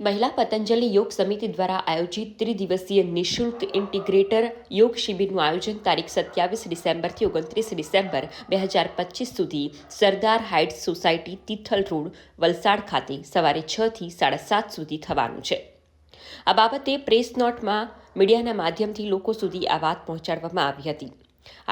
महिला पतंजलि योग समिति द्वारा आयोजित त्रिदिवसीय निःશુल्क ઇન્ટિગ્રેટર યોગ શિબિરનું આયોજન તારીખ 27 ડિસેમ્બરથી 29 ડિસેમ્બર 2025 સુધી સરદાર heights society Tithal road Valsad ખાતે સવારે 6 થી 7:30 સુધી થવાનું છે। આ બાબતે પ્રેસ નોટમાં મીડિયાના માધ્યમથી લોકો સુધી આ વાત પહોંચાડવામાં આવી હતી।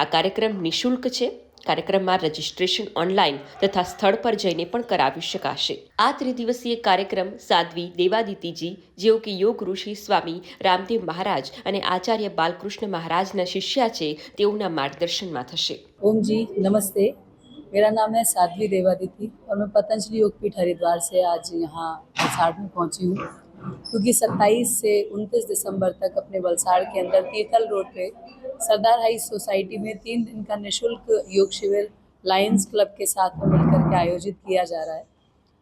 આ કાર્યક્રમ નિઃશુલ્ક છે। કાર્યક્રમમાં રજીસ્ટ્રેશન ઓનલાઈન તથા સ્થળ પર જઈને પણ કરાવી શકાશે। આ ત્રિદિવસીય કાર્યક્રમ સાધ્વી દેવાદિતિજી જેઓ કે યોગ ઋષિ સ્વામી રામદેવ મહારાજ અને આચાર્ય બાलकृष्ण महाराजના શિષ્યા છે તેઓના માર્ગદર્શનમાં થશે। ओम जी नमस्ते, मेरा नाम है साध्वी देवादिति और मैं पतंजलि योगपीठ हरिद्वार से आज यहाँ वलसाड़ में पहुँची हूँ, क्योंकि 27 से 29 दिसंबर तक अपने वलसाड़ के अंदर तीर्थल रोड पे सरदार हाइट्स सोसाइटी में 3 दिन का निःशुल्क योग शिविर लायंस क्लब के साथ में मिलकर के आयोजित किया जा रहा है।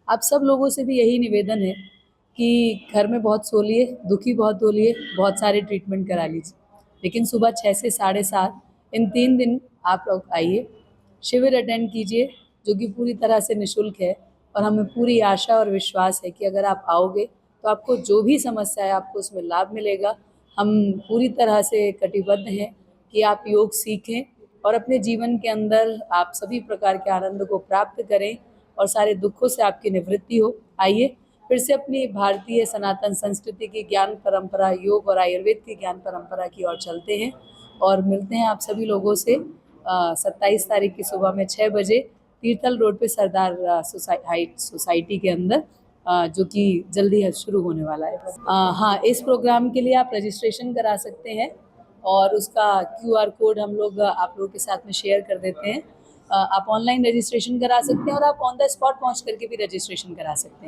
आप सब लोगों से भी यही निवेदन है कि घर में बहुत सोलिए, दुखी बहुत होलिए, बहुत सारे ट्रीटमेंट करा लीजिए, लेकिन सुबह 6 से 7:30 इन 3 दिन आप लोग आइए, शिविर अटेंड कीजिए, जो कि पूरी तरह से निःशुल्क है। और हमें पूरी आशा और विश्वास है कि अगर आप आओगे तो आपको जो भी समस्या है आपको उसमें लाभ मिलेगा। हम पूरी तरह से कटिबद्ध हैं कि आप योग सीखें और अपने जीवन के अंदर आप सभी प्रकार के आनंद को प्राप्त करें और सारे दुखों से आपकी निवृत्ति हो। आइए फिर से अपनी भारतीय सनातन संस्कृति की ज्ञान परंपरा, योग और आयुर्वेद की ज्ञान परंपरा की ओर चलते हैं और मिलते हैं आप सभी लोगों से 27 तारीख की सुबह में 6 बजे तीर्थल रोड पे सरदार हाइट्स सोसाइटी के अंदर, जो कि जल्दी शुरू होने वाला है। हाँ, इस प्रोग्राम के लिए आप रजिस्ट्रेशन करा सकते हैं और उसका QR कोड हम लोग आप लोगों के साथ में शेयर कर देते हैं। आप ऑनलाइन रजिस्ट्रेशन करा सकते हैं और आप ऑन द स्पॉट पहुंच करके भी रजिस्ट्रेशन करा सकते हैं।